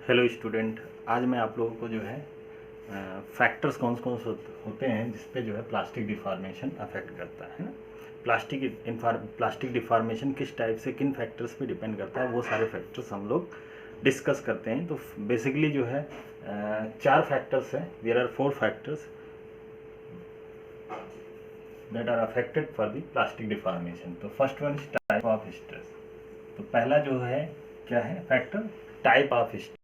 Hello student, आज मैं आप लोगों को जो है फैक्टर्स कौन कौन से होते हैं जिस पे जो है प्लास्टिक डिफॉर्मेशन अफेक्ट करता है ना। प्लास्टिक डिफॉर्मेशन किस टाइप से किन फैक्टर्स पे डिपेंड करता है, वो सारे फैक्टर्स हम लोग डिस्कस करते हैं। तो बेसिकली जो है चार फैक्टर्स हैं। There are 4 factors that are affected for the plastic deformation. तो first one is type of stress. तो पहला जो है क्या है फैक्टर, टाइप ऑफ स्ट्रेस।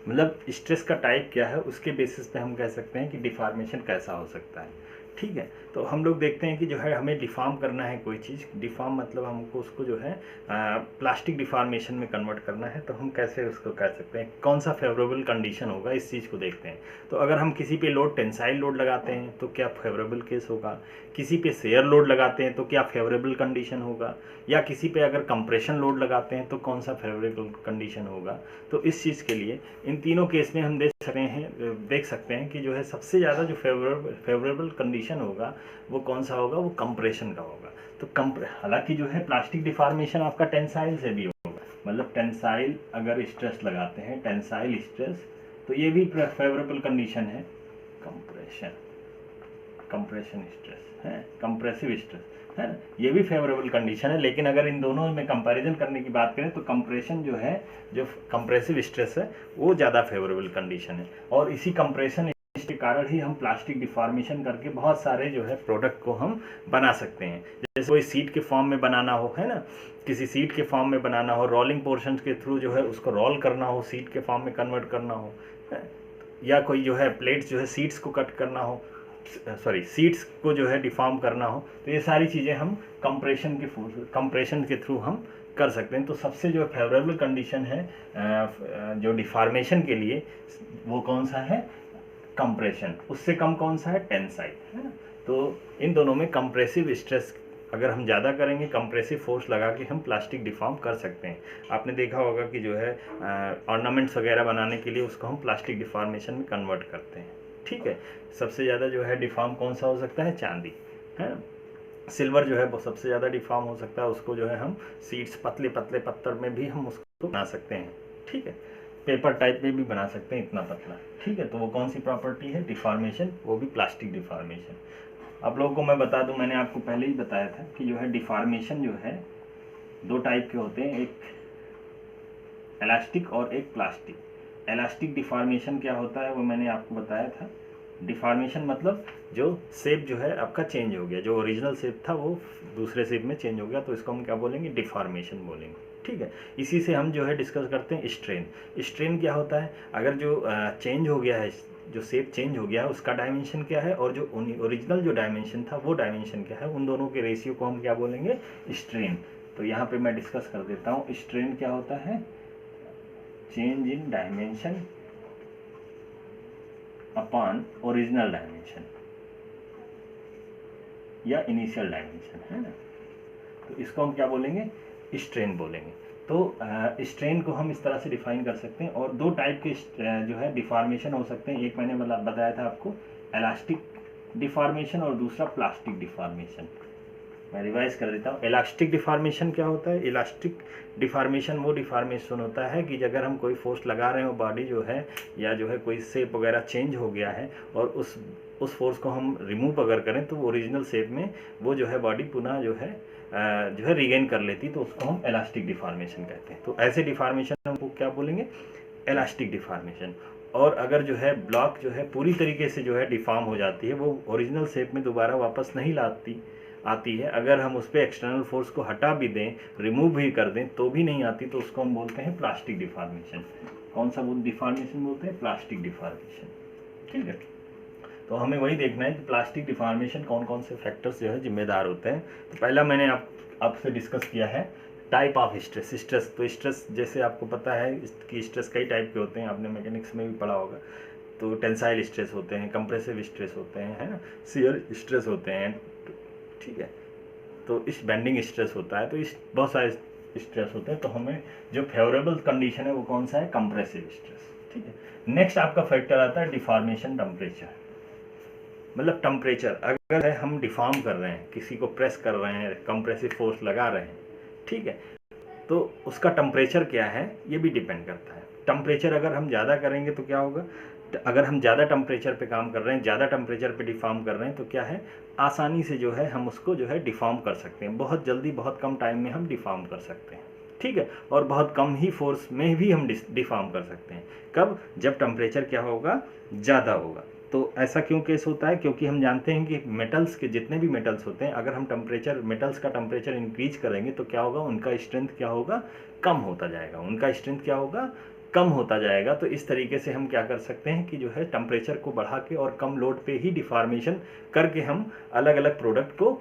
मतलब स्ट्रेस का टाइप क्या है, उसके बेसिस पे हम कह सकते हैं कि डिफॉर्मेशन कैसा हो सकता है। ठीक है, तो हम लोग देखते हैं कि जो है हमें डिफॉर्म करना है कोई चीज़। डिफॉर्म मतलब हमको उसको जो है प्लास्टिक डिफॉर्मेशन में कन्वर्ट करना है। तो हम कैसे उसको कह सकते हैं, कौन सा फेवरेबल कंडीशन होगा, इस चीज़ को देखते हैं। तो अगर हम किसी पे लोड टेंसाइल लोड लगाते हैं तो क्या फेवरेबल केस होगा, किसी पे शेयर लोड लगाते हैं तो क्या फेवरेबल कंडीशन होगा, या किसी पे अगर कंप्रेशन लोड लगाते हैं तो कौन सा फेवरेबल कंडीशन होगा। तो इस चीज़ के लिए इन तीनों केस में हम देख सकते हैं कि जो है सबसे ज़्यादा जो फेवरेबल कंडीशन होगा वो कौन सा होगा, वो कंप्रेशन का होगा। तो हालांकि जो है प्लास्टिक डिफॉर्मेशन आपका टेंसाइल से भी होगा। मतलब टेंसाइल अगर स्ट्रेस लगाते हैं, टेंसाइल स्ट्रेस, तो ये भी फेवरेबल कंडीशन है। कंप्रेशन स्ट्रेस है, कंप्रेसिव स्ट्रेस है, ये भी फेवरेबल कंडीशन है। लेकिन अगर इन दोनों में कंपैरिजन करने की बात करें तो कंप्रेशन जो है, जो कंप्रेसिव स्ट्रेस है, वो ज़्यादा फेवरेबल कंडीशन है। और इसी कंप्रेशन के कारण ही हम प्लास्टिक डिफॉर्मेशन करके बहुत सारे जो है प्रोडक्ट को हम बना सकते हैं। जैसे कोई सीट के फॉर्म में बनाना हो, है ना, किसी सीट के फॉर्म में बनाना हो, रोलिंग पोर्शन के थ्रू जो है उसको रोल करना हो, सीट के फॉर्म में कन्वर्ट करना हो, या कोई जो है प्लेट्स जो है सीट्स को कट करना हो, सीट्स को जो है डिफॉर्म करना हो, तो ये सारी चीज़ें हम कंप्रेशन के थ्रू हम कर सकते हैं। तो सबसे जो फेवरेबल कंडीशन है जो डिफॉर्मेशन के लिए, वो कौन सा है, कंप्रेशन। उससे कम कौन सा है, टेंसाइल, है ना। तो इन दोनों में कंप्रेसिव स्ट्रेस अगर हम ज़्यादा करेंगे, कंप्रेसिव फोर्स लगा के हम प्लास्टिक डिफॉर्म कर सकते हैं। आपने देखा होगा कि जो है ऑर्नामेंट्स वगैरह बनाने के लिए उसको हम प्लास्टिक डिफॉर्मेशन में कन्वर्ट करते हैं। ठीक है, सबसे ज़्यादा जो है डिफॉर्म कौन सा हो सकता है, चांदी, है ना। सिल्वर जो है वो सबसे ज़्यादा डिफॉर्म हो सकता है। उसको जो है हम सीड्स, पतले पतले पत्थर में भी हम उसको बना सकते हैं। ठीक है, पेपर टाइप में भी बना सकते हैं, इतना पतला। ठीक है, तो वो कौन सी प्रॉपर्टी है, डिफॉर्मेशन, वो भी प्लास्टिक डिफॉर्मेशन। आप लोगों को मैं बता दूं, मैंने आपको पहले ही बताया था कि जो है डिफॉर्मेशन जो है 2 टाइप के होते हैं, एक इलास्टिक और एक प्लास्टिक। इलास्टिक डिफॉर्मेशन क्या होता है वो मैंने आपको बताया था। डिफॉर्मेशन मतलब जो शेप जो है आपका चेंज हो गया, जो ओरिजिनल शेप था वो दूसरे शेप में चेंज हो गया, तो इसको हम क्या बोलेंगे, डिफॉर्मेशन बोलेंगे। ठीक है, इसी से हम जो है डिस्कस करते हैं स्ट्रेन। स्ट्रेन क्या होता है, अगर जो चेंज हो गया है, जो शेप चेंज हो गया है, उसका डायमेंशन क्या है, और जो ओरिजिनल जो डायमेंशन था वो डायमेंशन क्या है, उन दोनों के रेशियो को हम क्या बोलेंगे, स्ट्रेन। तो यहाँ पे मैं डिस्कस कर देता हूँ। स्ट्रेन क्या होता है, change in dimension upon original dimension या इनिशियल डायमेंशन, है ना। तो इसको हम क्या बोलेंगे, स्ट्रेन बोलेंगे। तो स्ट्रेन को हम इस तरह से डिफाइन कर सकते हैं। और 2 टाइप के जो है डिफॉर्मेशन हो सकते हैं। एक मैंने बताया था आपको, इलास्टिक डिफॉर्मेशन, और दूसरा प्लास्टिक डिफॉर्मेशन। मैं रिवाइज कर देता हूँ। इलास्टिक डिफॉर्मेशन क्या होता है, इलास्टिक डिफॉर्मेशन वो डिफॉर्मेशन होता है कि अगर हम कोई फोर्स लगा रहे हो, बॉडी जो है या जो है कोई शेप वगैरह चेंज हो गया है, और उस फोर्स को हम रिमूव अगर करें तो ओरिजिनल शेप में वो जो है बॉडी पुनः जो है रिगेन कर लेती, तो उसको हम इलास्टिक डिफॉर्मेशन कहते हैं। तो ऐसे डिफॉर्मेशन हमको क्या बोलेंगे, इलास्टिक डिफॉर्मेशन। और अगर जो है ब्लॉक जो है पूरी तरीके से जो है डिफॉर्म हो जाती है, वो ओरिजिनल शेप में दोबारा वापस नहीं आती है, अगर हम उस पर एक्सटर्नल फोर्स को हटा भी दें, रिमूव भी कर दें, तो भी नहीं आती, तो उसको हम बोलते हैं प्लास्टिक डिफॉर्मेशन। कौन सा डिफॉर्मेशन बोलते हैं, प्लास्टिक डिफॉर्मेशन। ठीक है, तो हमें वही देखना है कि प्लास्टिक डिफॉर्मेशन कौन कौन से फैक्टर्स जो है जिम्मेदार होते हैं। तो पहला मैंने आपसे डिस्कस किया है टाइप ऑफ स्ट्रेस। तो स्ट्रेस जैसे आपको पता है कि स्ट्रेस कई टाइप के होते हैं, आपने मैकेनिक्स में भी पढ़ा होगा। तो टेंसाइल स्ट्रेस होते हैं, कंप्रेसिव स्ट्रेस होते हैं, है ना, शियर स्ट्रेस होते हैं। ठीक है, तो इस बेंडिंग स्ट्रेस होता है, तो इस बहुत सारे स्ट्रेस होते हैं। तो हमें जो फेवरेबल कंडीशन है वो कौन सा है, कंप्रेसिव स्ट्रेस। ठीक है, नेक्स्ट आपका फैक्टर आता है डिफॉर्मेशन टेम्परेचर। मतलब टेम्परेचर, अगर हम डिफॉर्म कर रहे हैं, किसी को प्रेस कर रहे हैं, कंप्रेसिव फोर्स लगा रहे हैं, ठीक है, तो उसका टेम्परेचर क्या है ये भी डिपेंड करता है। टेम्परेचर अगर हम ज़्यादा करेंगे तो क्या होगा, अगर हम ज़्यादा टेम्परेचर पे काम कर रहे हैं, ज़्यादा टेम्परेचर पे डिफॉर्म कर रहे हैं, तो क्या है आसानी से जो है हम उसको जो है डिफॉर्म कर सकते हैं, बहुत जल्दी बहुत कम टाइम में हम डिफॉर्म कर सकते हैं, ठीक है। और बहुत कम ही फोर्स में भी हम डिफॉर्म कर सकते हैं। कब? जब टेम्परेचर क्या होगा, ज़्यादा होगा। तो ऐसा क्यों केस होता है? क्योंकि हम जानते हैं कि मेटल्स के जितने भी मेटल्स होते हैं, अगर हम मेटल्स का टेम्परेचर इंक्रीज करेंगे तो क्या होगा, उनका स्ट्रेंथ क्या होगा, कम होता जाएगा, उनका स्ट्रेंथ क्या होगा, कम होता जाएगा। तो इस तरीके से हम क्या कर सकते हैं कि जो है टेम्परेचर को बढ़ा के और कम लोड पे ही डिफॉर्मेशन करके हम अलग अलग प्रोडक्ट को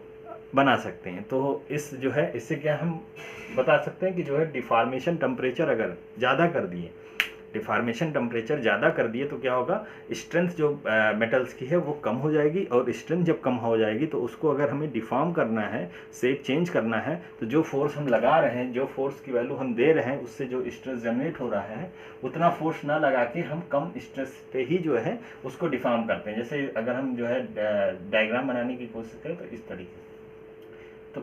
बना सकते हैं। तो इस जो है इससे क्या हम बता सकते हैं कि जो है डिफॉर्मेशन टेम्परेचर अगर ज़्यादा कर दिए, डिफॉर्मेशन टेम्परेचर ज़्यादा कर दिए तो क्या होगा, स्ट्रेंथ जो मेटल्स की है वो कम हो जाएगी, और स्ट्रेंथ जब कम हो जाएगी तो उसको अगर हमें डिफॉर्म करना है, शेप चेंज करना है, तो जो फोर्स हम लगा रहे हैं, जो फोर्स की वैल्यू हम दे रहे हैं, उससे जो स्ट्रेस जनरेट हो रहा है उतना फोर्स ना लगा के हम कम स्ट्रेस पे ही जो है उसको डिफॉर्म करते हैं। जैसे अगर हम जो है डायग्राम बनाने की कोशिश करें तो इस तरीके से, तो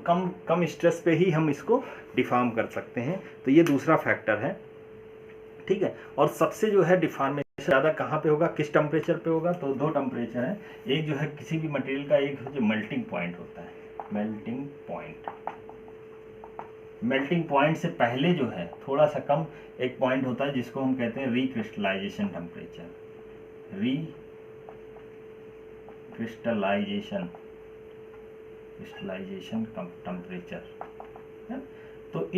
कम स्ट्रेस पे ही हम इसको डिफॉर्म कर सकते हैं। तो ये दूसरा फैक्टर है, ठीक है। और सबसे जो है डिफॉर्मेशन ज़्यादा कहाँ पे होगा, किस टेम्परेचर पे होगा? तो दो टेम्परेचर है, एक जो है किसी भी मटेरियल का, एक जो मेल्टिंग पॉइंट होता है, मेल्टिंग पॉइंट। मेल्टिंग पॉइंट से पहले जो है थोड़ा सा कम एक पॉइंट होता है जिसको हम कहते हैं रिक्रिस्टलाइजेशन टेम्परेचर, क्रिस्टलाइजेशन टेम्परेचर। तो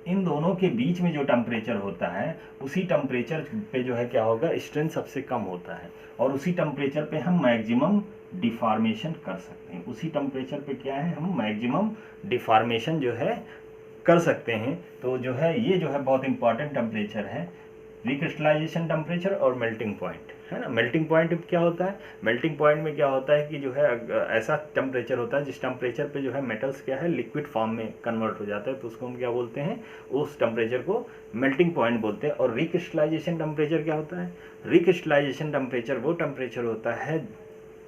इन दोनों के बीच में जो टेम्परेचर होता है, उसी टेम्परेचर पे जो है क्या होगा, स्ट्रेंथ सबसे कम होता है, और उसी टेम्परेचर पे हम मैक्सिमम डिफॉर्मेशन कर सकते हैं। उसी टेम्परेचर पे क्या है, हम मैक्सिमम डिफॉर्मेशन जो है कर सकते हैं। तो जो है ये जो है बहुत इंपॉर्टेंट टेम्परेचर है, रिक्रिस्टलाइजेशन टेम्परेचर और मेल्टिंग पॉइंट, है ना। मेल्टिंग पॉइंट क्या होता है, मेल्टिंग पॉइंट में क्या होता है कि जो है ऐसा टेम्परेचर होता है जिस टेम्परेचर पे जो है मेटल्स क्या है लिक्विड फॉर्म में कन्वर्ट हो जाता है, तो उसको हम क्या बोलते हैं, उस टेम्परेचर को मेल्टिंग पॉइंट बोलते हैं। और रिक्रिस्टलाइजेशन टेम्परेचर क्या होता है, रिक्रिस्टलाइजेशन टेम्परेचर वो टेम्परेचर होता है,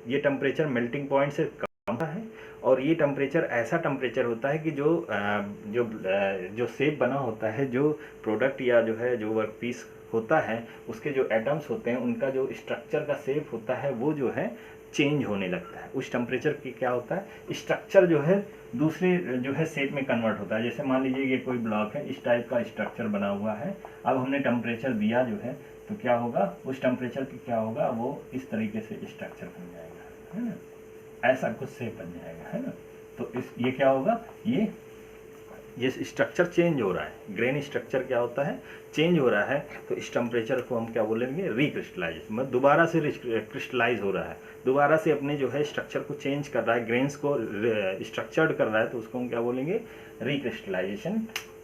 ये टेम्परेचर मेल्टिंग पॉइंट से कम है, और ये टेम्परेचर ऐसा टेम्परेचर होता है कि जो शेप बना होता है, जो प्रोडक्ट या जो है जो वर्क पीस होता है, उसके जो एटम्स होते हैं, उनका जो स्ट्रक्चर का शेप होता है वो जो है चेंज होने लगता है। उस टेम्परेचर की क्या होता है, स्ट्रक्चर जो है दूसरे जो है शेप में कन्वर्ट होता है। जैसे मान लीजिए ये कोई ब्लॉक है, इस टाइप का स्ट्रक्चर बना हुआ है, अब हमने टेम्परेचर दिया जो है, तो क्या होगा, उस टेम्परेचर पे क्या होगा, वो इस तरीके से स्ट्रक्चर बन जाएगा, है ना, ऐसा कुछ शेप बन जाएगा, है ना। तो ये क्या होगा, ये स्ट्रक्चर चेंज हो रहा है, ग्रेन स्ट्रक्चर क्या होता है, चेंज हो रहा है। तो इस टेम्परेचर को हम क्या बोलेंगे, रिक्रिस्टलाइजेशन, मतलब दोबारा से क्रिस्टलाइज हो रहा है, दोबारा से अपने जो है स्ट्रक्चर को चेंज कर रहा है, ग्रेन्स को स्ट्रक्चर्ड कर रहा है, तो उसको हम क्या बोलेंगे, रिक्रिस्टलाइजेशन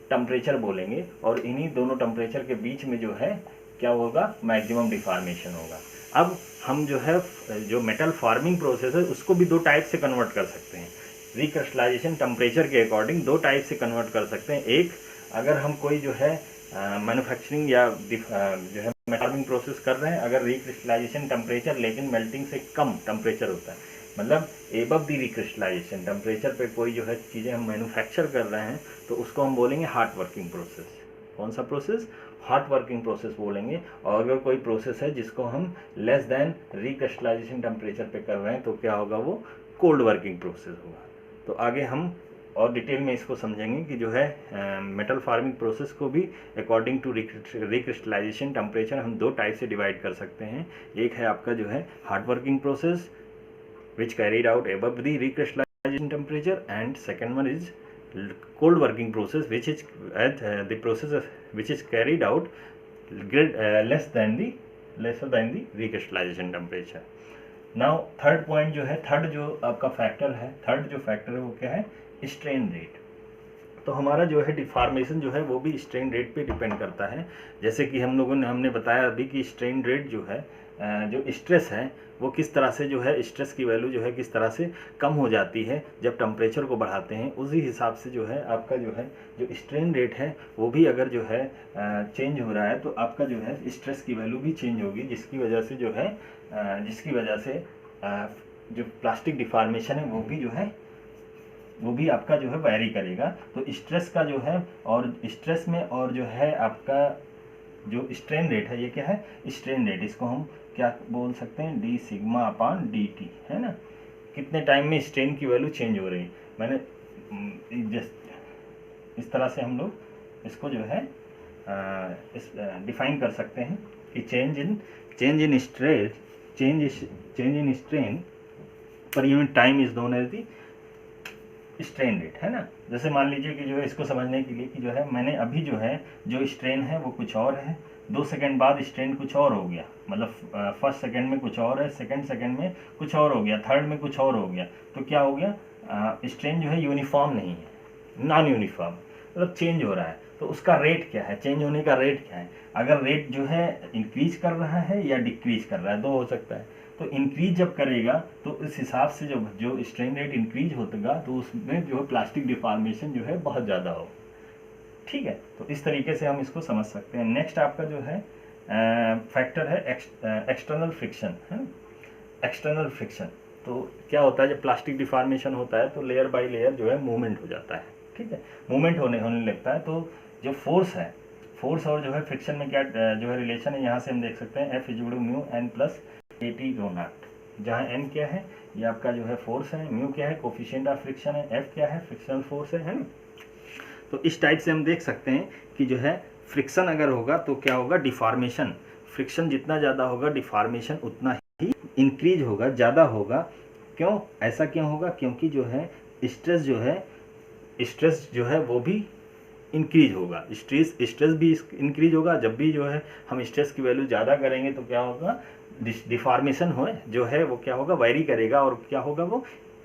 टेम्परेचर बोलेंगे। और इन्हीं दोनों टेम्परेचर के बीच में जो है क्या होगा, मैक्सिमम डिफॉर्मेशन होगा। अब हम जो है जो मेटल फार्मिंग प्रोसेस है उसको भी दो टाइप से कन्वर्ट कर सकते हैं, रिक्रिस्टलाइजेशन टेम्परेचर के अकॉर्डिंग दो टाइप से कन्वर्ट कर सकते हैं। एक, अगर हम कोई जो है मैन्युफैक्चरिंग या जो है फार्मिंग प्रोसेस कर रहे हैं, अगर रिक्रिस्टलाइजेशन टेम्परेचर लेकिन मेल्टिंग से कम टेम्परेचर होता है, मतलब एबव दी रिक्रिस्टलाइजेशन टेम्परेचर पे कोई जो है चीज़ें हम मैन्युफैक्चर कर रहे हैं, तो उसको हम बोलेंगे हॉट वर्किंग प्रोसेस। कौन सा प्रोसेस, हॉट वर्किंग प्रोसेस बोलेंगे। और अगर कोई प्रोसेस है जिसको हम लेस देन रिक्रिस्टलाइजेशन टेम्परेचर पे कर रहे हैं, तो क्या होगा, वो कोल्ड वर्किंग प्रोसेस होगा। तो आगे हम और डिटेल में इसको समझेंगे कि जो है मेटल फार्मिंग प्रोसेस को भी अकॉर्डिंग टू रिक्रिस्टलाइजेशन टेम्परेचर हम दो टाइप से डिवाइड कर सकते हैं। एक है आपका जो है hard working process which carried out above the recrystallisation temperature, and second one is cold working process which is the process which is carried out lesser than the recrystallization temperature. Now third point जो है, third जो आपका factor है, third जो factor है वो क्या है, स्ट्रेन रेट। तो हमारा जो है डिफॉर्मेशन जो है वो भी स्ट्रेन रेट पे डिपेंड करता है। जैसे कि हमने बताया अभी कि स्ट्रेन रेट जो है, जो स्ट्रेस है वो किस तरह से जो है, स्ट्रेस की वैल्यू जो है किस तरह से कम हो जाती है जब टेम्परेचर को बढ़ाते हैं। उसी हिसाब से जो है आपका जो है जो स्ट्रेन रेट है वो भी अगर जो है चेंज हो रहा है, तो आपका जो है स्ट्रेस की वैल्यू भी चेंज होगी, जिसकी वजह से जो है जो प्लास्टिक डिफॉर्मेशन है वो भी आपका जो है वैरी करेगा। तो स्ट्रेस का जो है, और स्ट्रेस में और जो है आपका जो स्ट्रेन रेट है, ये क्या है, स्ट्रेन रेट, इसको हम क्या बोल सकते हैं, डी सिग्मा अपान डी टी, है ना। कितने टाइम में स्ट्रेन की वैल्यू चेंज हो रही है। मैंने इस तरह से हम लोग इसको जो है डिफाइन कर सकते हैं कि change in stress, change in strain per unit time is known as the strain rate, है ना। जैसे मान लीजिए कि जो है इसको समझने के लिए कि जो है मैंने अभी जो है जो स्ट्रेन है वो कुछ और है, 2 सेकंड बाद स्ट्रेन कुछ और हो गया, मतलब फर्स्ट सेकंड में कुछ और है, सेकंड सेकंड में कुछ और हो गया, थर्ड में कुछ और हो गया, तो क्या हो गया, स्ट्रेन जो है यूनिफॉर्म नहीं है, नॉन यूनिफॉर्म, मतलब चेंज हो रहा है। तो उसका रेट क्या है, चेंज होने का रेट क्या है, अगर रेट जो है इंक्रीज कर रहा है या डिक्रीज कर रहा है, दो हो सकता है। तो इंक्रीज जब करेगा तो इस हिसाब से जब जो स्ट्रेन रेट इंक्रीज होगा तो उसमें जो है प्लास्टिक डिफॉर्मेशन जो है बहुत ज़्यादा हो, ठीक है। तो इस तरीके से हम इसको समझ सकते हैं। नेक्स्ट आपका जो है फैक्टर है एक्सटर्नल फ्रिक्शन, है। एक्सटर्नल फ्रिक्शन तो क्या होता है, जब प्लास्टिक डिफॉर्मेशन होता है तो लेयर बाय लेयर जो है मूवमेंट हो जाता है, ठीक है, मूवमेंट होने लगता है। तो जो फोर्स है, फोर्स और जो है फ्रिक्शन में क्या जो है रिलेशन है, यहाँ से हम देख सकते हैं F is mu N plus A T rho naught, जहाँ एन क्या है, ये आपका जो है फोर्स है, म्यू क्या है कोफिशिएंट ऑफ फ्रिक्शन है, एफ क्या है फ्रिक्शनल फोर्स है ना। तो इस टाइप से हम देख सकते हैं कि जो है फ्रिक्शन अगर होगा तो क्या होगा, डिफॉर्मेशन, फ्रिक्शन जितना ज़्यादा होगा डिफॉर्मेशन उतना ही इंक्रीज होगा, ज़्यादा होगा। क्यों, ऐसा क्यों होगा, क्योंकि जो है स्ट्रेस जो है वो भी इंक्रीज होगा, स्ट्रेस भी इंक्रीज होगा। जब भी जो है हम स्ट्रेस की वैल्यू ज़्यादा करेंगे तो क्या होगा, डिफॉर्मेशन हो जो है वो क्या होगा, वेरी करेगा और क्या होगा, वो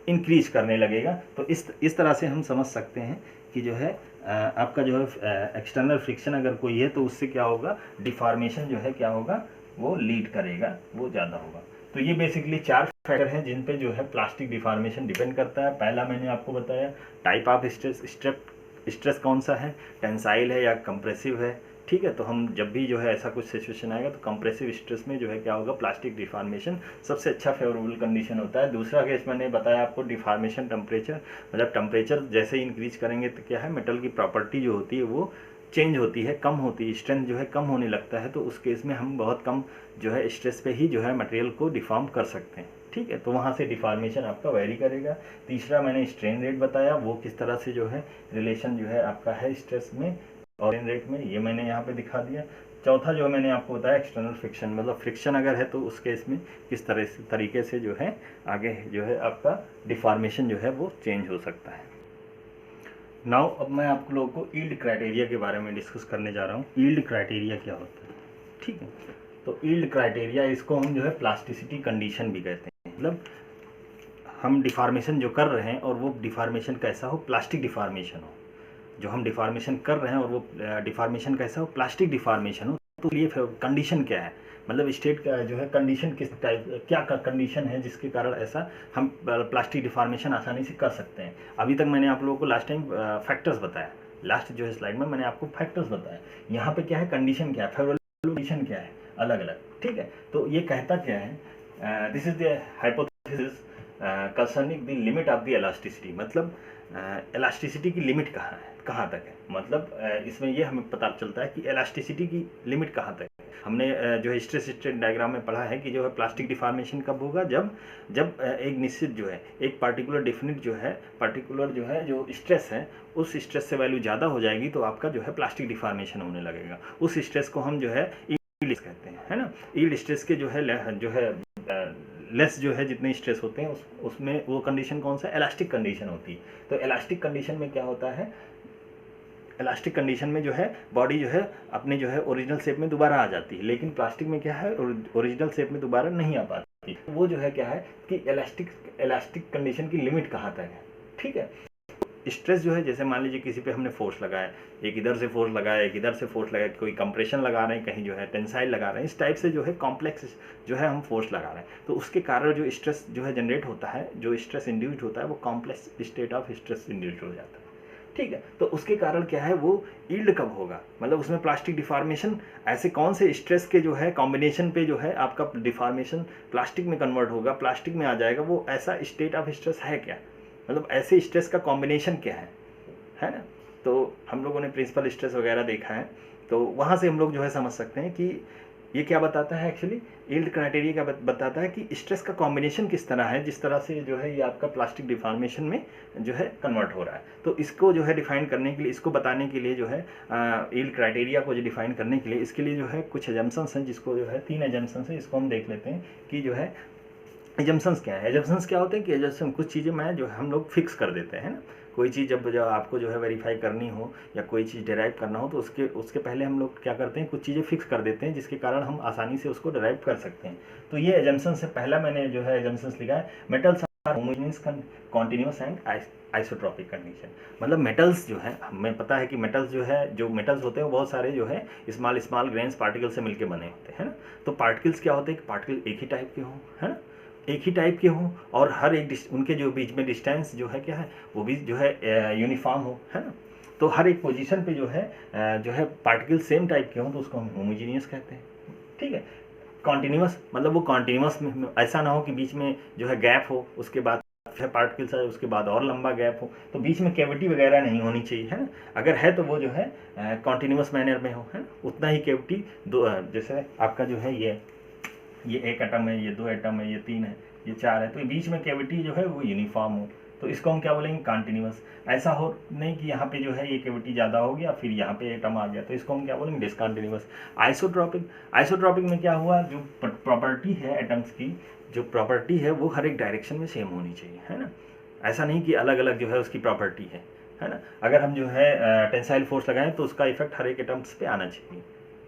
इंक्रीज करने लगेगा। तो इस तरह से हम समझ सकते हैं कि जो है आपका जो है एक्सटर्नल फ्रिक्शन अगर कोई है तो उससे क्या होगा, डिफॉर्मेशन जो है क्या होगा, वो लीड करेगा, वो ज़्यादा होगा। तो ये बेसिकली 4 फैक्टर हैं जिन पे जो है प्लास्टिक डिफॉर्मेशन डिपेंड करता है। पहला मैंने आपको बताया टाइप ऑफ स्ट्रेस कौन सा है, टेंसाइल है या कंप्रेसिव है, ठीक है। तो हम जब भी जो है ऐसा कुछ सिचुएशन आएगा तो कंप्रेसिव स्ट्रेस में जो है क्या होगा, प्लास्टिक डिफॉर्मेशन सबसे अच्छा फेवरेबल कंडीशन होता है। दूसरा केस मैंने बताया आपको डिफॉर्मेशन टेम्परेचर, मतलब टेम्परेचर जैसे इंक्रीज करेंगे तो क्या है, मेटल की प्रॉपर्टी जो होती है वो चेंज होती है, कम होती है, स्ट्रेंथ जो है कम होने लगता है। तो उस केस में हम बहुत कम जो है स्ट्रेस पे ही जो है मटेरियल को डिफॉर्म कर सकते हैं, ठीक है। तो वहाँ से डिफॉर्मेशन आपका वेरी करेगा। तीसरा मैंने स्ट्रेन रेट बताया, वो किस तरह से जो है रिलेशन जो है आपका है स्ट्रेस में और स्ट्रेन रेट में, ये मैंने यहाँ पे दिखा दिया। चौथा जो मैंने आपको बताया एक्सटर्नल फ्रिक्शन, मतलब फ्रिक्शन अगर है तो उस केस में किस तरीके से जो है आगे जो है आपका डिफॉर्मेशन जो है वो चेंज हो सकता है। नाउ अब मैं आप लोगों को यील्ड क्राइटेरिया के बारे में डिस्कस करने जा रहा हूँ। यील्ड क्राइटेरिया क्या होता है, ठीक है। तो यील्ड क्राइटेरिया, इसको हम जो है प्लास्टिसिटी कंडीशन भी कहते हैं, मतलब हम डिफॉर्मेशन जो कर रहे हैं और वो डिफॉर्मेशन कैसा हो, प्लास्टिक डिफॉर्मेशन हो, जो हम डिफॉर्मेशन कर रहे हैं और वो डिफॉर्मेशन कैसा हो, प्लास्टिक डिफॉर्मेशन हो। तो ये कंडीशन क्या है, मतलब स्टेट का जो है कंडीशन किस टाइप, क्या कंडीशन है जिसके कारण ऐसा हम प्लास्टिक डिफॉर्मेशन आसानी से कर सकते हैं। अभी तक मैंने आप लोगों को लास्ट टाइम फैक्टर्स बताया, लास्ट जो है स्लाइड में मैंने आपको फैक्टर्स बताया। यहाँ पे क्या है, कंडीशन क्या है, फेवरेबल कंडीशन क्या है, अलग अलग, ठीक है। तो ये कहता क्या है, this is the hypothesis concerning the limit of the elasticity, मतलब इलास्टिसिटी की लिमिट कहाँ तक है, मतलब इसमें ये हमें पता चलता है कि इलास्टिसिटी की लिमिट कहाँ तक है। हमने जो है स्ट्रेस स्ट्रेन डायग्राम में पढ़ा है कि जो है प्लास्टिक डिफॉर्मेशन कब होगा, जब एक निश्चित जो है एक पार्टिकुलर डेफिनिट जो है जो स्ट्रेस है, उस स्ट्रेस से वैल्यू ज़्यादा हो जाएगी तो आपका जो है प्लास्टिक डिफॉर्मेशन होने लगेगा। उस स्ट्रेस को हम जो है यील्ड कहते हैं, है ना। यील्ड स्ट्रेस के जो है लेस जो है जितने स्ट्रेस होते हैं उसमें वो कंडीशन कौन सा, इलास्टिक कंडीशन होती है। तो इलास्टिक कंडीशन में क्या होता है, इलास्टिक कंडीशन में जो है बॉडी जो है अपने जो है ओरिजिनल शेप में दोबारा आ जाती है, लेकिन प्लास्टिक में क्या है, ओरिजिनल शेप में दोबारा नहीं आ पाती। वो जो है क्या है कि इलास्टिक कंडीशन की लिमिट कहाँ तक है, ठीक है। स्ट्रेस जो है, जैसे मान लीजिए किसी पे हमने फोर्स लगाया, एक इधर से फोर्स लगाया, एक इधर से फोर्स लगाया, कोई कंप्रेशन लगा रहे हैं, कहीं जो है टेंसाइल लगा रहे हैं, इस टाइप से जो है कॉम्प्लेक्स जो है हम फोर्स लगा रहे हैं, तो उसके कारण जो स्ट्रेस जो है जनरेट होता है, जो स्ट्रेस इंड्यूस्ड होता है वो complex state of stress induced हो जाता है, ठीक है। तो उसके कारण क्या है, वो यील्ड कब होगा, मतलब उसमें प्लास्टिक डिफॉर्मेशन ऐसे कौन से स्ट्रेस के जो है कॉम्बिनेशन पे जो है आपका डिफॉर्मेशन प्लास्टिक में कन्वर्ट होगा, प्लास्टिक में आ जाएगा, वो ऐसा स्टेट ऑफ स्ट्रेस है क्या, मतलब ऐसे स्ट्रेस का कॉम्बिनेशन क्या है ना। तो हम लोगों ने प्रिंसिपल स्ट्रेस वगैरह देखा है, तो वहाँ से हम लोग जो है समझ सकते हैं कि ये क्या बताता है एक्चुअली, यील्ड क्राइटेरिया क्या बताता है कि स्ट्रेस का कॉम्बिनेशन किस तरह है, जिस तरह से जो है ये आपका प्लास्टिक डिफॉर्मेशन में जो है कन्वर्ट हो रहा है। तो इसको जो है डिफाइन करने के लिए, इसको बताने के लिए जो है यील्ड क्राइटेरिया को जो डिफाइन करने के लिए, इसके लिए जो है कुछ एजम्पशंस हैं, जिसको जो है 3 एजम्पशंस है, इसको हम देख लेते हैं कि जो है एजम्पशंस क्या है। एजम्पशंस क्या होते हैं कि एजम्पशन कुछ चीज़ें मैं जो है हम लोग फिक्स कर देते हैं ना, कोई चीज़ जब आपको जो है वेरीफाई करनी हो या कोई चीज़ डिराइव करना हो तो उसके पहले हम लोग क्या करते हैं, कुछ चीज़ें फिक्स कर देते हैं जिसके कारण हम आसानी से उसको डिराइव कर सकते हैं। तो ये एजम्पशन से पहला मैंने जो है एजम्पशंस लिखा है, metals are homogeneous continuous and isotropic condition. मतलब मेटल्स जो है, हमें पता है कि मेटल्स जो है, जो मेटल्स होते हैं वो बहुत सारे जो है स्मॉल स्मॉल ग्रेन्स पार्टिकल से मिलकर बने होते हैं ना। तो पार्टिकल्स क्या होते हैं कि पार्टिकल एक ही टाइप के हों, है ना, एक ही टाइप के हों, और हर एक उनके जो बीच में डिस्टेंस जो है क्या है, वो भी जो है यूनिफॉर्म हो, है ना। तो हर एक पोजीशन पे जो है पार्टिकल सेम टाइप के हों तो उसको हम होमोजीनियस कहते हैं, ठीक है। कॉन्टिन्यूस मतलब वो कॉन्टिन्यूस में ऐसा ना हो कि बीच में जो है गैप हो, उसके बाद है पार्टिकल्स है, उसके बाद और लंबा गैप हो, तो बीच में कैविटी वगैरह नहीं होनी चाहिए, है ना। अगर है तो वो जो है कॉन्टिन्यूस मैनर में हो, है ना, उतना ही कैविटी दो, जैसे आपका जो है ये एक एटम है, ये 2 एटम है, ये 3 है, ये 4 है, तो बीच में कैविटी जो है वो यूनिफॉर्म हो, तो इसको हम क्या बोलेंगे, कॉन्टिन्यूस। ऐसा हो नहीं कि यहाँ पे जो है ये कैविटी ज़्यादा हो गया फिर यहाँ पे एटम आ गया, तो इसको हम क्या बोलेंगे, डिसकॉन्टिन्यूस। आइसोट्रॉपिक में क्या हुआ, जो प्रॉपर्टी है एटम्स की, जो प्रॉपर्टी है वो हर एक डायरेक्शन में सेम होनी चाहिए, है ना। ऐसा नहीं कि अलग अलग जो है उसकी प्रॉपर्टी है ना। अगर हम जो है टेंसाइल फोर्स लगाएं तो उसका इफेक्ट हर एक एटम्स पे आना चाहिए,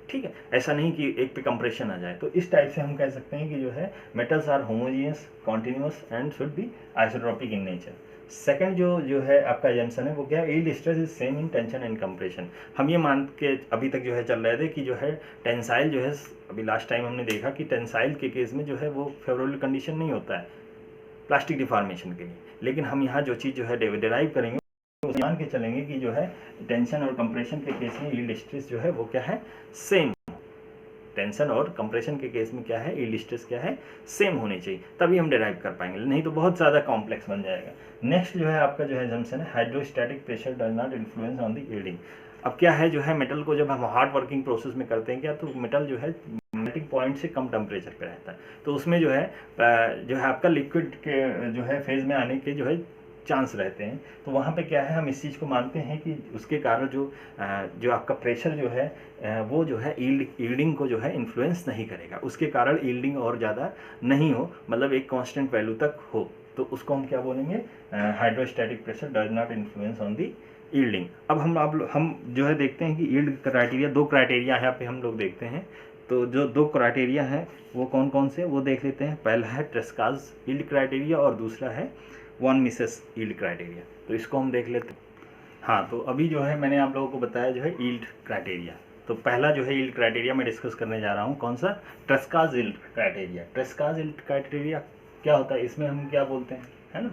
ठीक है। ऐसा नहीं कि एक पे कंप्रेशन आ जाए। तो इस टाइप से हम कह सकते हैं कि जो है metals are homogeneous continuous and should be isotropic in nature. Second जो है आपका एजम्पशन है वो क्या है, yield stress is same in tension and compression. हम ये मान के अभी तक जो है चल रहे थे कि जो है टेंसाइल जो है, अभी लास्ट टाइम हमने देखा कि टेंसाइल के केस में जो है वो फेवरेबल कंडीशन नहीं होता है प्लास्टिक डिफॉर्मेशन के लिए, लेकिन हम यहाँ जो चीज़ जो है डिराइव करेंगे मान के चलेंगे कि जो है टेंशन और कंप्रेशन के केस में यील्ड स्ट्रेस जो है वो क्या है, सेम। टेंशन और कंप्रेशन के केस में क्या है, यील्ड स्ट्रेस क्या है, सेम होनी चाहिए, तभी हम डिराइव कर पाएंगे, नहीं तो बहुत ज़्यादा कॉम्प्लेक्स बन जाएगा। नेक्स्ट जो है आपका जो है एजम्पशन है, hydrostatic pressure does not influence on the yielding. अब क्या है जो है मेटल को जब हम हार्ड वर्किंग प्रोसेस में करते हैं क्या, तो मेटल जो है मेल्टिंग पॉइंट से कम टेम्परेचर पे रहता है, तो उसमें जो है आपका लिक्विड के जो है फेज में आने के जो है चांस रहते हैं। तो वहाँ पे क्या है, हम इस चीज़ को मानते हैं कि उसके कारण जो आपका प्रेशर जो है वो जो है यील्डिंग को जो है इन्फ्लुएंस नहीं करेगा, उसके कारण यील्डिंग और ज़्यादा नहीं हो, मतलब एक कांस्टेंट वैल्यू तक हो, तो उसको हम क्या बोलेंगे, hydrostatic pressure does not influence on the yielding. अब हम जो है देखते हैं कि यील्ड क्राइटेरिया, 2 क्राइटेरिया यहाँ पे हम लोग देखते हैं। तो जो 2 क्राइटेरिया हैं वो कौन कौन से वो देख लेते हैं। पहला है ट्रेस्काज़ यील्ड क्राइटेरिया और दूसरा है वॉन मिसेस यील्ड क्राइटेरिया। तो इसको हम देख लेते हैं। हाँ, तो अभी जो है मैंने आप लोगों को बताया जो है यील्ड क्राइटेरिया। तो पहला जो है यील्ड क्राइटेरिया मैं डिस्कस करने जा रहा हूँ, कौन सा, ट्रेस्काज़ यील्ड क्राइटेरिया। ट्रेस्काज़ यील्ड क्राइटेरिया क्या होता है, इसमें हम क्या बोलते हैं, है ना।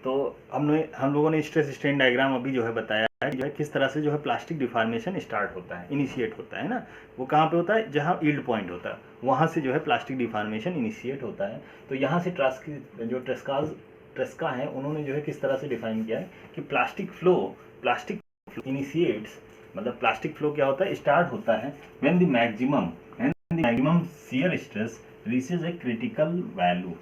तो हम लोगों ने स्ट्रेस स्ट्रेन डायग्राम अभी जो है बताया है जो है किस तरह से जो है प्लास्टिक डिफॉर्मेशन स्टार्ट होता है, इनिशिएट होता है ना। वो कहाँ पे होता है, जहाँ यील्ड पॉइंट होता है वहाँ से जो है प्लास्टिक डिफॉर्मेशन इनिशिएट होता है। तो यहाँ से ट्रेस्का है उन्होंने जो है किस तरह से डिफाइन किया है कि प्लास्टिक फ्लो इनिशिएट्स, मतलब प्लास्टिक फ्लो क्या होता है, स्टार्ट होता है when the maximum shear stress reaches a critical value.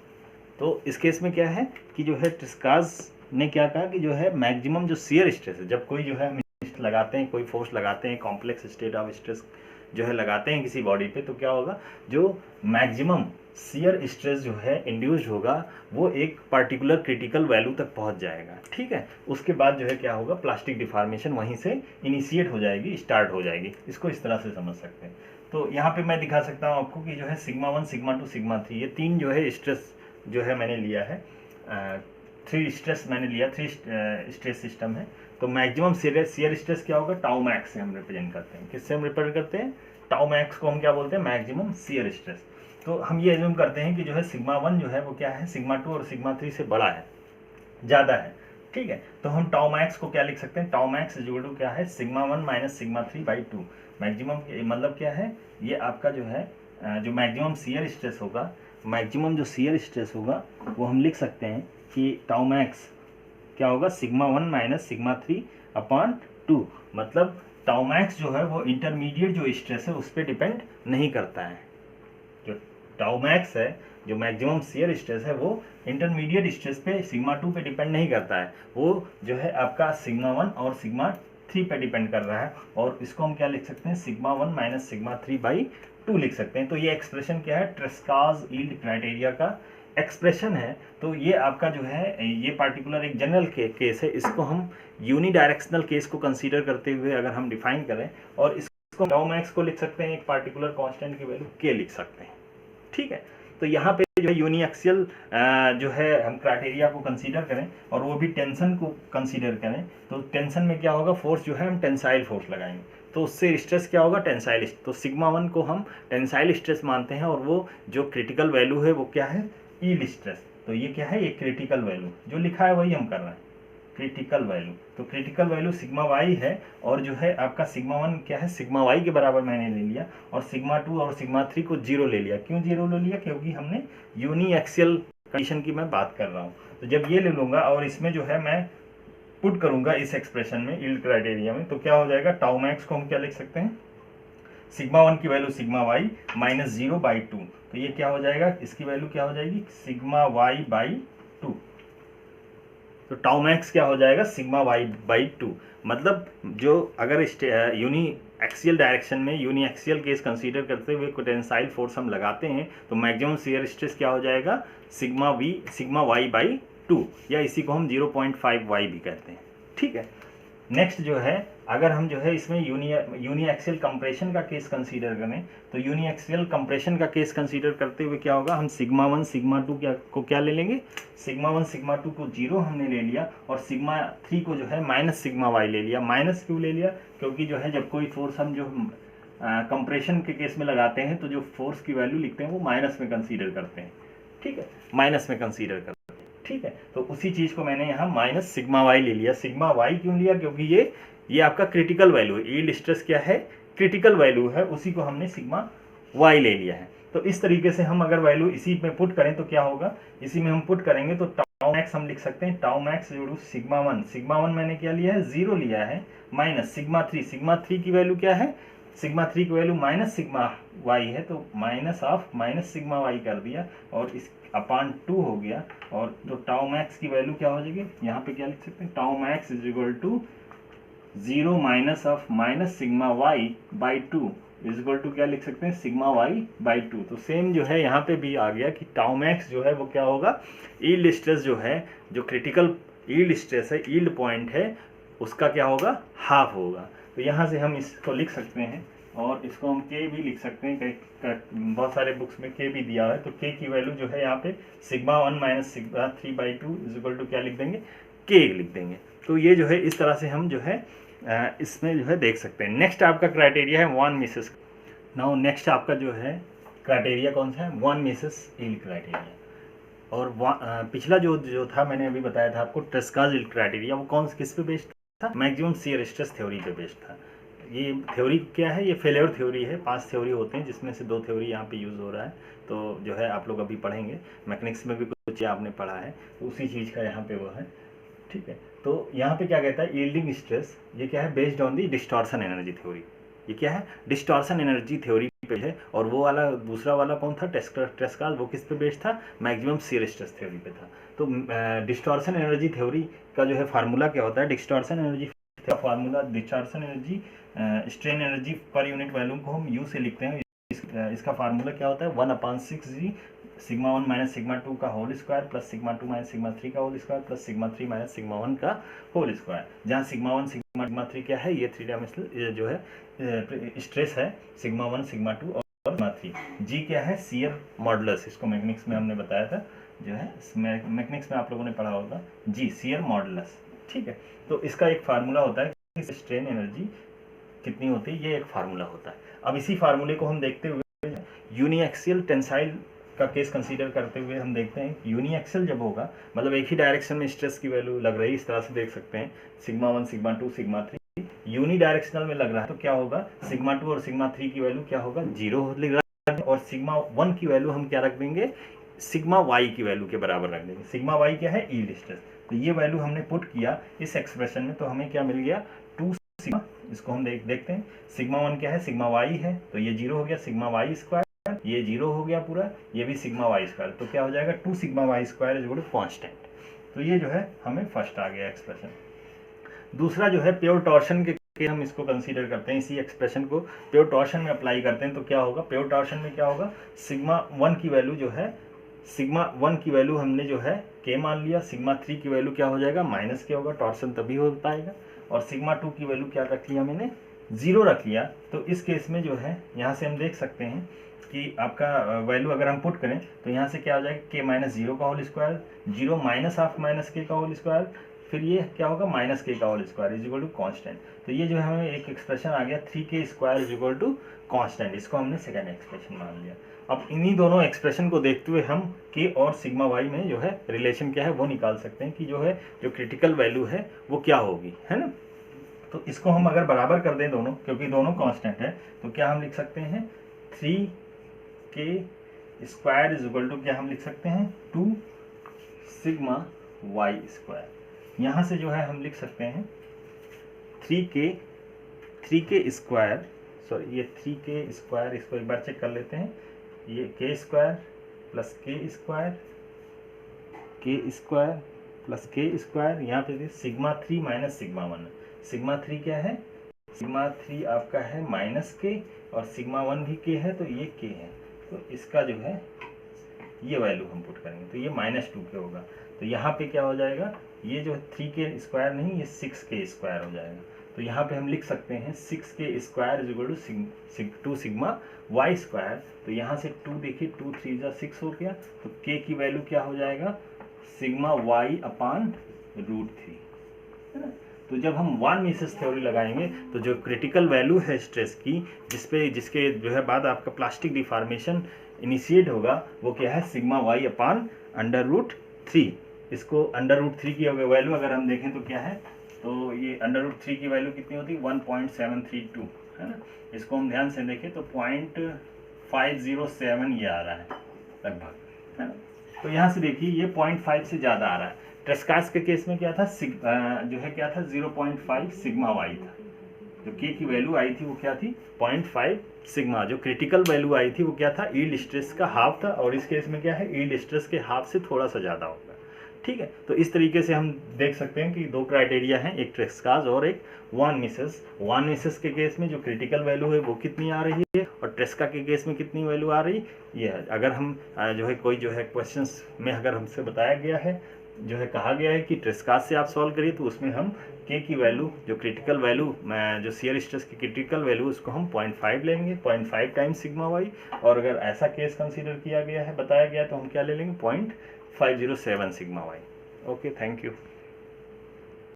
तो इस केस में क्या है कि जो है ट्रेस्काज़ ने क्या कहा कि जो है मैक्सिमम जो शियर स्ट्रेस है, जब कोई जो है लगाते हैं, कोई फोर्स लगाते हैं, कॉम्प्लेक्स स्टेट ऑफ स्ट्रेस जो है लगाते हैं किसी बॉडी पे, तो क्या होगा, जो मैक्सिमम शियर स्ट्रेस जो है इंड्यूस्ड होगा वो एक पर्टिकुलर क्रिटिकल वैल्यू तक पहुंच जाएगा, ठीक है। उसके बाद जो है क्या होगा, प्लास्टिक डिफॉर्मेशन वहीं से इनिशिएट हो जाएगी, स्टार्ट हो जाएगी। इसको इस तरह से समझ सकते हैं। तो यहाँ पे मैं दिखा सकता हूँ आपको कि जो है सिग्मा 1, सिग्मा 2, सिग्मा 3 ये 3 जो है स्ट्रेस जो है मैंने लिया है, 3 स्ट्रेस मैंने लिया, 3 स्ट्रेस सिस्टम है। तो मैक्सिमम शियर स्ट्रेस क्या होगा, टाउ मैक्स से हम रिप्रेजेंट करते हैं। किससे हम रिप्रेजेंट करते हैं, टाउ मैक्स को हम क्या बोलते हैं, मैक्सिमम शियर स्ट्रेस। तो हम ये एज्यूम करते हैं कि जो है सिग्मा 1 जो है वो क्या है, सिग्मा 2 और सिग्मा 3 से बड़ा है, ज़्यादा है, ठीक है। तो हम टाउ मैक्स को क्या लिख सकते हैं, tau max is equal to क्या है, sigma 1 minus sigma 3 by 2। Maximum मतलब क्या है, ये आपका जो है जो मैक्सिमम शियर स्ट्रेस होगा, मैक्सिमम जो शियर स्ट्रेस होगा वो हम लिख सकते हैं कि टाउ मैक्स क्या होगा, सिग्मा 1 माइनस सिग्मा 3 अपॉन 2। मतलब टाउ मैक्स जो है वो इंटरमीडिएट जो स्ट्रेस है उस पर डिपेंड नहीं करता है। जो टाउ मैक्स है, जो मैक्सिमम शियर स्ट्रेस है, वो इंटरमीडिएट स्ट्रेस पे सिग्मा 2 पे डिपेंड नहीं करता है, वो जो है आपका सिग्मा 1 और सिग्मा 3 पे डिपेंड कर रहा है। और इसको हम क्या लिख सकते हैं, सिग्मा 1 माइनस सिग्मा 3 बाई 2 लिख सकते हैं। तो ये एक्सप्रेशन क्या है, ट्रेस्काज यील्ड क्राइटेरिया का एक्सप्रेशन है। तो ये आपका जो है ये पार्टिकुलर एक जनरल केस है, इसको हम यूनिडायरेक्शनल केस को कंसीडर करते हुए अगर हम डिफाइन करें और इसको टाउ मैक्स को लिख सकते हैं एक पार्टिकुलर कांस्टेंट की वैल्यू के लिख सकते हैं। ठीक है, तो यहाँ पे जो है यूनिएक्सियल जो है हम क्राइटेरिया को कंसीडर करें और वो भी टेंशन को कंसीडर करें, तो टेंशन में क्या होगा, फोर्स जो है हम टेंसाइल फोर्स लगाएंगे, तो उससे स्ट्रेस क्या होगा, टेंसाइल। तो सिग्मा 1 को हम टेंसाइल स्ट्रेस मानते हैं और वो जो क्रिटिकल वैल्यू है वो क्या है, यील्ड स्ट्रेस। तो ये क्या है, ये क्रिटिकल वैल्यू जो लिखा है वही हम कर रहे हैं, क्रिटिकल वैल्यू। तो क्रिटिकल वैल्यू सिग्मा वाई है और जो है आपका सिग्मा 1 क्या है, सिग्मा वाई के बराबर मैंने ले लिया और सिग्मा 2 और सिग्मा 3 को 0 ले लिया। क्यों 0 ले लिया, क्योंकि हमने यूनी एक्सियल कंडीशन की मैं बात कर रहा हूँ। तो जब ये ले लूंगा और इसमें जो है मैं पुट करूंगा इस एक्सप्रेशन में यील्ड क्राइटेरिया में, तो क्या हो जाएगा, टाउ मैक्स को हम क्या लिख सकते हैं, सिग्मा 1 की value sigma y minus 0 by 2। तो ये क्या हो जाएगा, इसकी वैल्यू क्या हो जाएगी, सिग्मा वाई बाई 2। तो टाउ मैक्स क्या हो जाएगा, सिग्मा वाई बाई 2। मतलब जो अगर यूनी एक्सियल डायरेक्शन में यूनी एक्सियल केस कंसीडर करते हुए टेंसाइल फोर्स हम लगाते हैं तो मैक्सिमम शियर स्ट्रेस क्या हो जाएगा, सिग्मा वाई बाई 2, या इसी को हम 0.5 वाई भी कहते हैं। ठीक है, नेक्स्ट जो है अगर हम जो है इसमें यूनी एक्सियल कंप्रेशन का केस कंसीडर करें, तो यूनी एक्सियल कंप्रेशन का केस कंसीडर करते हुए क्या होगा, हम सिग्मा 1 सिग्मा 2 क्या ले लेंगे, सिग्मा 1 सिग्मा 2 को 0 हमने ले लिया और सिग्मा 3 को जो है माइनस सिग्मा वाई ले लिया। माइनस क्यों ले लिया, क्योंकि जो है जब कोई फोर्स हम जो कंप्रेशन के केस में लगाते हैं तो जो फोर्स की वैल्यू लिखते हैं वो माइनस में कंसीडर करते हैं। ठीक है, माइनस में कंसीडर करते हैं। ठीक है, तो उसी चीज को मैंने यहाँ माइनस सिग्मा वाई ले लिया। सिग्मा वाई क्यों लिया, क्योंकि ये आपका क्रिटिकल वैल्यू है, यील्ड स्ट्रेस क्या है, क्रिटिकल वैल्यू है, उसी को हमने सिग्मा वाई ले लिया है। तो इस तरीके से हम अगर वैल्यू इसी में पुट करें तो क्या होगा, इसी में हम पुट करेंगे तो टाउ मैक्स हम लिख सकते हैं, टाउ मैक्स जोड़ू सिग्मा 1 मैंने क्या लिया है, 0 लिया है, माइनस सिग्मा 3 की वैल्यू क्या है, सिग्मा 3 की वैल्यू माइनस सिग्मा वाई है, तो minus of minus sigma y कर दिया और इस अपान 2 हो गया। और तो टाउ मैक्स की वैल्यू क्या हो जाएगी, यहाँ पे क्या लिख सकते हैं, tau max is equal to 0 minus of minus sigma y by 2 is equal to क्या लिख सकते हैं, सिग्मा वाई बाई 2। तो सेम जो है यहाँ पे भी आ गया कि टाउ मैक्स जो है वो क्या होगा, यील्ड स्ट्रेस जो है, जो क्रिटिकल यील्ड स्ट्रेस है, यील्ड पॉइंट है, उसका क्या होगा, हाफ होगा। तो यहाँ से हम इसको लिख सकते हैं और इसको हम के भी लिख सकते हैं, बहुत सारे बुक्स में के भी दिया है। तो के की वैल्यू जो है यहाँ पे sigma 1 minus sigma 3 by 2 is equal to क्या लिख देंगे, के लिख देंगे। तो ये जो है इस तरह से हम जो है इसमें जो है देख सकते हैं। नेक्स्ट आपका क्राइटेरिया है वन मिसेस। नाउ नेक्स्ट आपका जो है क्राइटेरिया कौन सा है, वन मिसेस यील्ड क्राइटेरिया। और पिछला जो था मैंने अभी बताया था आपको, ट्रेस्काज यील्ड क्राइटेरिया, वो कौन किस पे बेस्ड था, मैक्सिमम शियर स्ट्रेस थ्योरी पे बेस्ड था। ये थ्योरी क्या है, ये फेलियर थ्योरी है। 5 थ्योरी होते हैं जिसमें से 2 थ्योरी यहाँ पे यूज़ हो रहा है। तो जो है आप लोग अभी पढ़ेंगे, मैकेनिक्स में भी कुछ आपने पढ़ा है, उसी चीज़ का यहाँ पे वो है। ठीक है, तो यहाँ पे क्या कहता है, यील्डिंग स्ट्रेस, ये क्या है, based on the distortion energy theory. ये क्या है, डिस्टॉर्शन एनर्जी थ्योरी पे है। और वो वाला दूसरा वाला कौन था, ट्रेस्काज, वो किस पे बेस्ड था, मैक्सिमम शियर स्ट्रेस थ्योरी पे था। तो डिस्टॉर्शन एनर्जी थ्योरी का जो है फार्मूला क्या होता है, डिस्टॉर्शन एनर्जी का formula, distortion energy strain energy per unit volume को हम यू से लिखते हैं। इसका फार्मूला क्या होता है, 1/6 सिग्मा 1 माइनस सिग्मा 2 का whole square plus sigma 2 minus sigma 3 का whole square plus sigma 3 minus sigma 1 का होल स्क्वायर, जहाँ सिग्मा 1 सिग्मा 3 क्या है, ये 3 डायमेंशनल जो है स्ट्रेस है, सिग्मा 1 सिग्मा 2 और सिग्मा 3। जी क्या है, शियर मॉडुलस, इसको मैकेनिक्स में हमने बताया था, जो है मैकेनिक्स में आप लोगों ने पढ़ा होगा, जी शियर मॉडुलस। ठीक है, तो इसका एक फार्मूला होता है कि स्ट्रेन एनर्जी कितनी होती है, ये एक फार्मूला होता है। अब इसी फार्मूले को हम देखते हुए यूनिएक्सियल टेंसाइल का केस कंसीडर करते हुए हम देखते हैं यूनिएक्सियल जब होगा, मतलब एक ही डायरेक्शन में स्ट्रेस की वैल्यू लग रही है, इस तरह से देख सकते हैं, sigma 1 sigma 2 sigma 3 unidirectional में लग रहा है, तो क्या होगा, सिग्मा 2 और सिग्मा 3 की वैल्यू क्या होगा, 0 लिख रहा है, और सिग्मा 1 की वैल्यू हम क्या रख देंगे, सिग्मा वाई की वैल्यू के बराबर रख देंगे। सिग्मा वाई क्या है, यील्ड स्ट्रेस। तो ये वैल्यू हमने पुट किया इस एक्सप्रेशन में, तो हमें क्या मिल गया, 2 सिग्मा, इसको हम देखते हैं। सिग्मा 1 क्या है, सिग्मा वाई है, तो ये 0 हो गया, सिग्मा वाई स्क्वायर, ये 0 हो गया पूरा, ये भी सिग्मा वाई स्क्वायर, तो क्या हो जाएगा 2 sigma y square is equal to constant. तो ये जो है हमें फर्स्ट आ गया एक्सप्रेशन। दूसरा जो है प्योर टॉर्शन के हम इसको कंसीडर करते हैं, इसी एक्सप्रेशन को प्योर टॉर्शन में अप्लाई करते हैं, तो क्या होगा प्योर टॉर्शन में क्या होगा, सिग्मा 1 की वैल्यू जो है, सिग्मा 1 की वैल्यू हमने जो है के मान लिया, सिग्मा 3 की वैल्यू क्या हो जाएगा माइनस के होगा, टॉर्शन तभी हो पाएगा, और सिग्मा 2 की वैल्यू क्या रख लिया मैंने 0 रख लिया। तो इस केस में जो है यहाँ से हम देख सकते हैं कि आपका वैल्यू अगर हम पुट करें तो यहाँ से क्या हो जाएगा के माइनस 0 का whole square, 0 minus half minus k का होल स्क्वायर, फिर ये क्या होगा माइनस के का whole square is equal to constant. तो ये जो है हमें एक एक्सप्रेशन आ गया 3k square is equal to constant, इसको हमने सेकेंड एक्सप्रेशन मान लिया। अब इन्हीं दोनों एक्सप्रेशन को देखते हुए हम k और सिग्मा वाई में जो है रिलेशन क्या है वो निकाल सकते हैं कि जो है जो क्रिटिकल वैल्यू है वो क्या होगी, है ना। तो इसको हम अगर बराबर कर दें दोनों, क्योंकि दोनों कांस्टेंट है, तो क्या हम लिख सकते हैं 3k square is equal to क्या हम लिख सकते हैं 2 सिग्मा वाई स्क्वायर। यहाँ से जो है हम लिख सकते हैं 3k स्क्वायर, सॉरी ये 3k स्क्वायर, इसको एक बार चेक कर लेते हैं, ये k square plus k square, k square plus k square, यहाँ पे सिग्मा 3 माइनस सिग्मा 1, सिग्मा 3 क्या है, सिग्मा 3 आपका है माइनस k, और सिग्मा 1 भी k है, तो ये k है, तो इसका जो है ये वैल्यू हम पुट करेंगे, तो ये -2k होगा। तो यहाँ पे क्या हो जाएगा, ये जो 3k स्क्वायर नहीं, ये 6k स्क्वायर हो जाएगा। तो यहाँ पे हम लिख सकते हैं 6k square is equal to 2 sigma y square. तो यहाँ से 2 देखिए, 2 3 जा 6 हो गया, तो k की वैल्यू क्या हो जाएगा सिग्मा वाई अपान √3, है ना। तो जब हम वन मिसेस थ्योरी लगाएंगे तो जो क्रिटिकल वैल्यू है स्ट्रेस की, जिसके जो है बाद आपका प्लास्टिक डिफॉर्मेशन इनिशिएट होगा, वो क्या है सिग्मा वाई अपान √3। इसको √3 की वैल्यू अगर हम देखें तो क्या है, तो ये √3 की वैल्यू कितनी होती है 1.732, है ना। इसको हम ध्यान से देखें तो 0.507 ये आ रहा है लगभग, है ना। तो यहाँ से देखिए ये 0.5 से ज़्यादा आ रहा है। ट्रेस्कास के केस में क्या था, जो है क्या था 0.5 सिग्मा वाई था, जो के की वैल्यू आई थी वो क्या थी 0.5 सिग्मा, जो क्रिटिकल वैल्यू आई थी वो क्या था यील्ड स्ट्रेस का हाफ था, और इस केस में क्या है यील्ड स्ट्रेस के हाफ से थोड़ा सा ज़्यादा होगा, ठीक है। तो इस तरीके से हम देख सकते हैं कि दो क्राइटेरिया हैं, एक ट्रेस्कास और एक वन मिसेस के केस में जो क्रिटिकल वैल्यू है वो कितनी आ रही है, और ट्रेस्का के केस में कितनी वैल्यू आ रही ये है। अगर हम जो है कोई जो है क्वेश्चंस में अगर हमसे बताया गया है, जो है कहा गया है कि ट्रेस्कास से आप सॉल्व करिए, तो उसमें हम के की वैल्यू जो क्रिटिकल वैल्यू जो शियर स्ट्रेस की क्रिटिकल वैल्यू उसको हम 0.5 लेंगे, 0.5 टाइम्स सिग्मा वाई, और अगर ऐसा केस कंसीडर किया गया है बताया गया तो हम क्या ले लेंगे 0.507 sigma y. Okay, thank you.